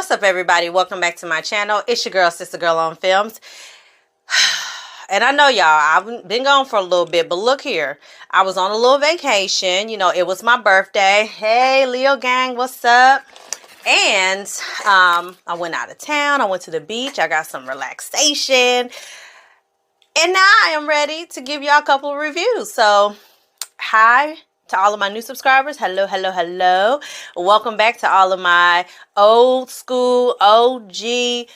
What's up, everybody? Welcome back to my channel. It's your girl, Sister Girl on Films. And I know y'all, I've been gone for a little bit, but look here. I was on a little vacation. You know, it was my birthday. Hey, Leo gang, what's up? And I went out of town. I went to the beach. I got some relaxation. And now I am ready to give y'all a couple of reviews. So, hi to all of my new subscribers. Hello, hello, hello. Welcome back to all of my old school, OG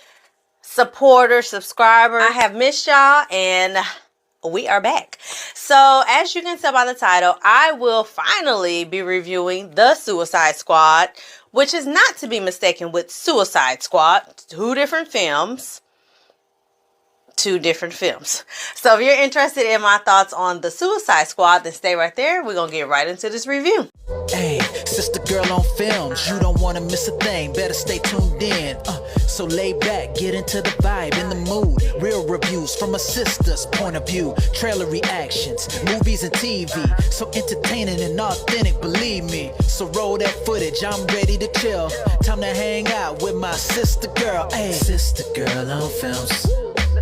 supporters, subscribers. I have missed y'all and we are back. So as you can tell by the title, I will finally be reviewing The Suicide Squad, which is not to be mistaken with Suicide Squad. Two different films. So if you're interested in my thoughts on The Suicide Squad, then stay right there. We're gonna get right into this review. Hey, Sister Girl on Films, you don't want to miss a thing, better stay tuned in. So lay back, get into the vibe, in the mood. Real reviews from a sister's point of view. Trailer reactions, movies and TV, so entertaining and authentic, believe me. So roll that footage, I'm ready to chill. Time to hang out with my sister girl. Hey, Sister Girl on Films.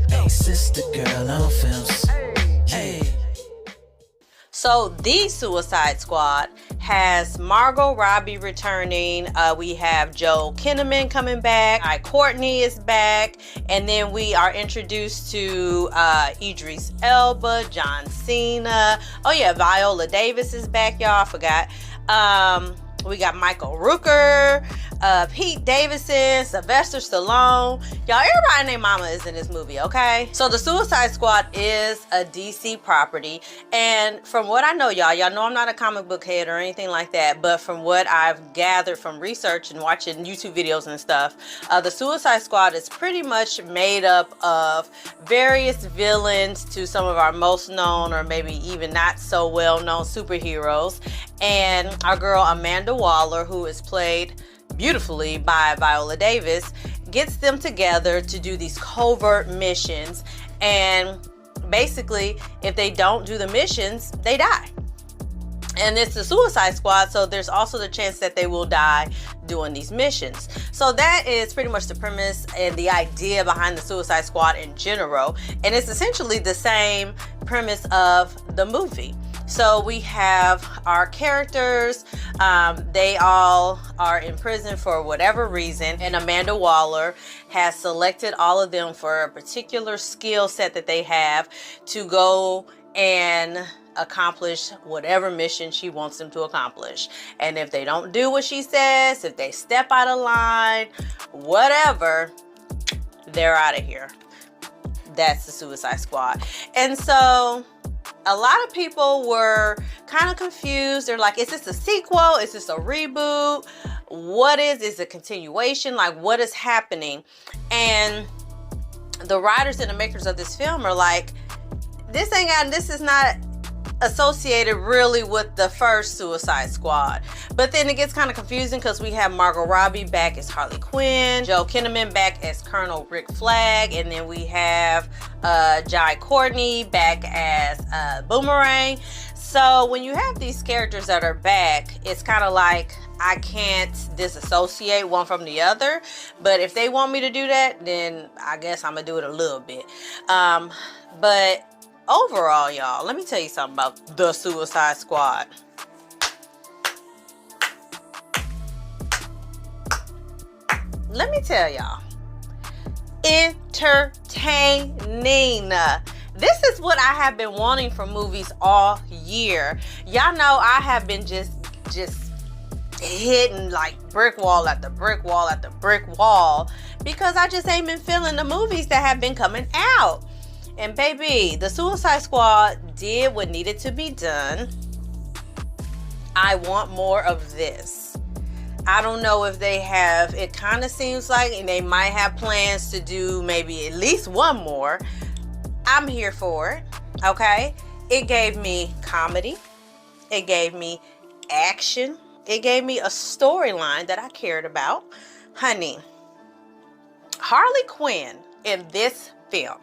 Hey, Sister Girl on Films. Hey. So The Suicide Squad has Margot Robbie returning. We have Joel Kinnaman coming back. Courtney is back. And then we are introduced to Idris Elba, John Cena. Oh yeah, Viola Davis is back, y'all. I forgot. We got Michael Rooker, Pete Davidson, Sylvester Stallone. Y'all, everybody and their mama is in this movie, okay? So The Suicide Squad is a DC property. And from what I know, y'all know I'm not a comic book head or anything like that. But from what I've gathered from research and watching YouTube videos and stuff, The Suicide Squad is pretty much made up of various villains to some of our most known or maybe even not so well known superheroes. And our girl Amanda Waller, who is played beautifully by Viola Davis, gets them together to do these covert missions. And basically, if they don't do the missions, they die. And it's the Suicide Squad, so there's also the chance that they will die doing these missions. So that is pretty much the premise and the idea behind the Suicide Squad in general. And it's essentially the same premise of the movie. So we have our characters, they all are in prison for whatever reason, and Amanda Waller has selected all of them for a particular skill set that they have to go and accomplish whatever mission she wants them to accomplish. And if they don't do what she says, if they step out of line, whatever, they're out of here. That's the Suicide Squad. And so a lot of people were kind of confused. They're like, is this a sequel? Is this a reboot? What is a continuation? Like, what is happening? And the writers and the makers of this film are like, this is not associated really with the first Suicide Squad. But then it gets kind of confusing because we have Margot Robbie back as Harley Quinn, Joel Kinnaman back as Colonel Rick Flag, and then we have Jai Courtney back as Boomerang. So when you have these characters that are back, it's kind of like I can't disassociate one from the other. But if they want me to do that, then I guess I'm gonna do it a little bit. But overall, y'all, let me tell you something about The Suicide Squad. Let me tell y'all, entertaining. This is what I have been wanting from movies all year. Y'all know I have been just hitting like brick wall after brick wall after brick wall because I just ain't been feeling the movies that have been coming out. And baby, The Suicide Squad did what needed to be done. I want more of this. I don't know if they have, it kind of seems like they might have plans to do maybe at least one more. I'm here for it, okay? It gave me comedy. It gave me action. It gave me a storyline that I cared about. Honey, Harley Quinn in this film,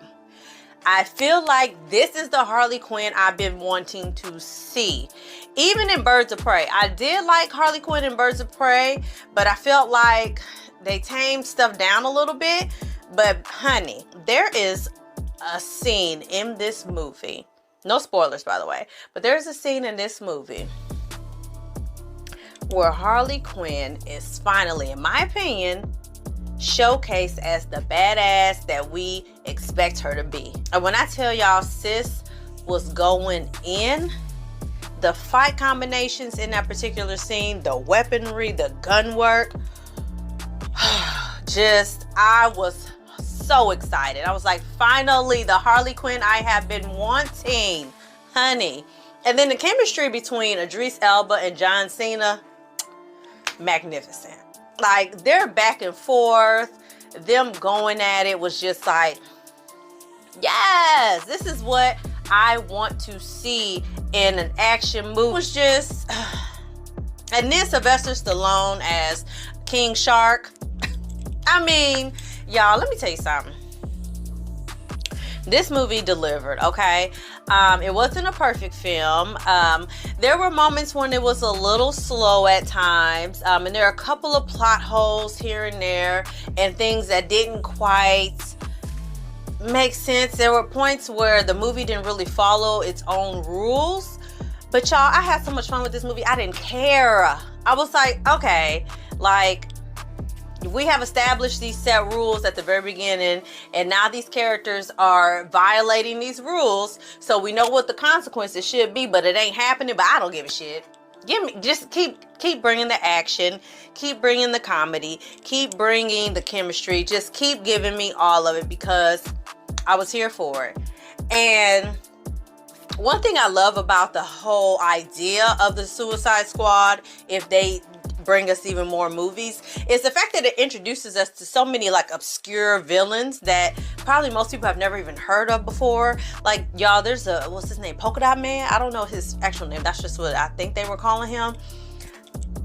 I feel like this is the Harley Quinn I've been wanting to see. Even in Birds of Prey. I did like Harley Quinn in Birds of Prey, but I felt like They tamed stuff down a little bit, but honey, there is a scene in this movie. No spoilers, by the way, but there's a scene in this movie where Harley Quinn is finally, in my opinion, showcased as the badass that we expect her to be. And when I tell y'all, sis was going in, the fight combinations in that particular scene, the weaponry, the gun work, I was so excited. I was like, finally, the Harley Quinn I have been wanting, honey. And then the chemistry between Idris Elba and John Cena, magnificent. Like, their back and forth, them going at it was just like, yes, this is what I want to see in an action movie. It was just, and then Sylvester Stallone as King Shark. I mean, y'all, let me tell you something. This movie delivered, okay? It wasn't a perfect film. There were moments when it was a little slow at times, and there are a couple of plot holes here and there and things that didn't quite make sense. There were points where the movie didn't really follow its own rules. But y'all, I had so much fun with this movie. I didn't care. I was like, okay, like, we have established these set rules at the very beginning, and now these characters are violating these rules, so we know what the consequences should be, but it ain't happening. But I don't give a shit. Just keep bringing the action, keep bringing the comedy, keep bringing the chemistry, just keep giving me all of it, because I was here for it. And one thing I love about the whole idea of the Suicide Squad, if they bring us even more movies, is the fact that it introduces us to so many like obscure villains that probably most people have never even heard of before. Like, y'all, there's what's his name, Polka Dot Man. I don't know his actual name, that's just what I think they were calling him.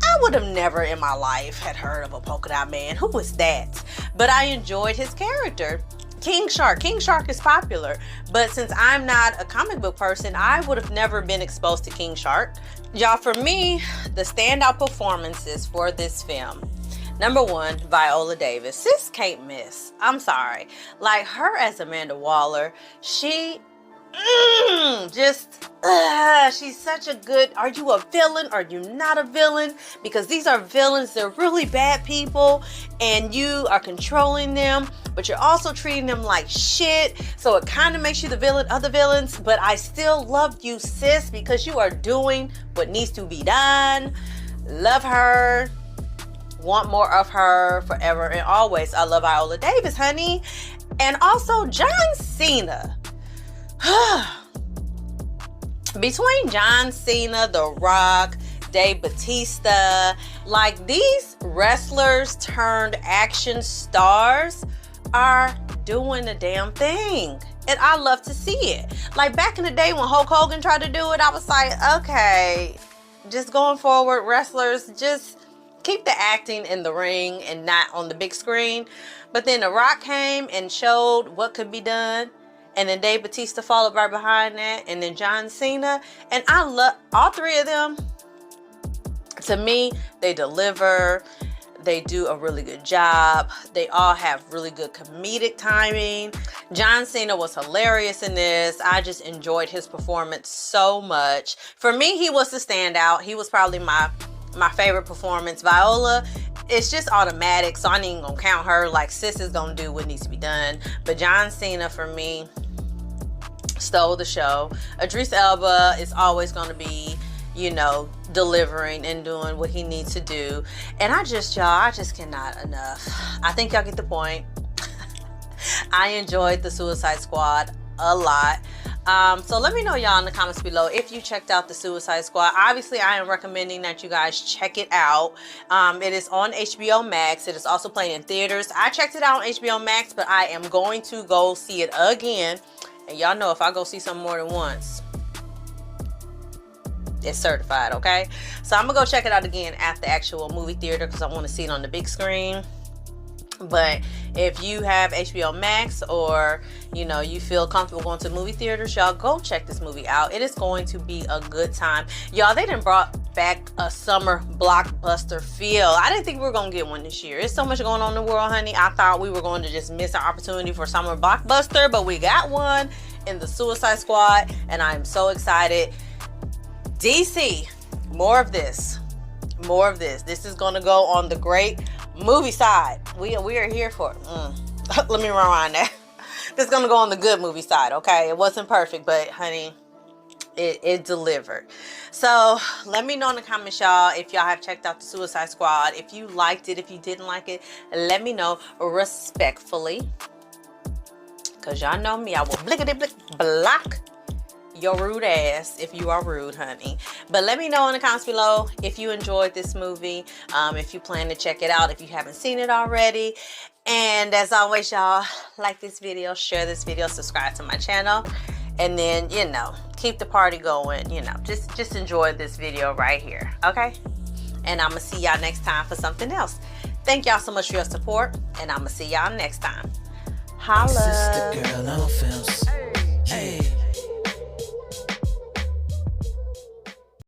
I would have never in my life had heard of a Polka Dot Man. Who was that? But I enjoyed his character. King Shark is popular, but since I'm not a comic book person, I would have never been exposed to King Shark. Y'all, for me, the standout performances for this film, number one, Viola Davis. Sis can't miss. I'm sorry. Like, her as Amanda Waller, she she's such a good, are you a villain? Are you not a villain? Because these are villains. They're really bad people, and you are controlling them, but you're also treating them like shit. So it kind of makes you the villain of the villains, but I still love you, sis, because you are doing what needs to be done. Love her. Want more of her forever and always. I love Viola Davis, honey. And also John Cena. Between John Cena, The Rock, Dave Bautista, like, these wrestlers turned action stars are doing the damn thing, and I love to see it. Like, back in the day when Hulk Hogan tried to do it, I was like, okay, just going forward, wrestlers, just keep the acting in the ring and not on the big screen. But then The Rock came and showed what could be done. And then Dave Bautista followed right behind that. And then John Cena. And I love all three of them. To me, they deliver. They do a really good job. They all have really good comedic timing. John Cena was hilarious in this. I just enjoyed his performance so much. For me, he was the standout. He was probably my favorite performance. Viola, it's just automatic, so I ain't even gonna count her. Like, sis is gonna do what needs to be done. But John Cena, for me, stole the show. Idris Elba is always gonna be, you know, delivering and doing what he needs to do. And I just cannot enough. I think y'all get the point. I enjoyed the Suicide Squad a lot. So let me know, y'all, in the comments below if you checked out the Suicide Squad. Obviously, I am recommending that you guys check it out. It is on HBO Max. It is also playing in theaters. I checked it out on HBO Max, but I am going to go see it again. And y'all know, if I go see something more than once, it's certified, okay? So I'm gonna go check it out again at the actual movie theater because I want to see it on the big screen. But if you have HBO Max, or, you know, you feel comfortable going to movie theaters, y'all, go check this movie out. It is going to be a good time. Y'all, they done brought back a summer blockbuster feel. I didn't think we were gonna get one this year. There's so much going on in the world, honey. I thought we were going to just miss our opportunity for summer blockbuster, but we got one in the Suicide Squad, and I'm so excited. DC, more of this. More of this. This is gonna go on the great movie side. We are here for it. Let me rewind that. This is gonna go on the good movie side, okay? It wasn't perfect, but honey, it delivered. So let me know in the comments, y'all, if y'all have checked out the Suicide Squad. If you liked it, if you didn't like it, let me know respectfully. Cause y'all know me, I will blickety blick block your rude ass if you are rude, honey. But let me know in the comments below if you enjoyed this movie, if you plan to check it out, if you haven't seen it already. And as always, y'all, like this video, share this video, subscribe to my channel, and then, you know, keep the party going. You know, just enjoy this video right here, okay? And I'm gonna see y'all next time for something else. Thank y'all so much for your support, and I'm gonna see y'all next time. Holla. Sister girl on film.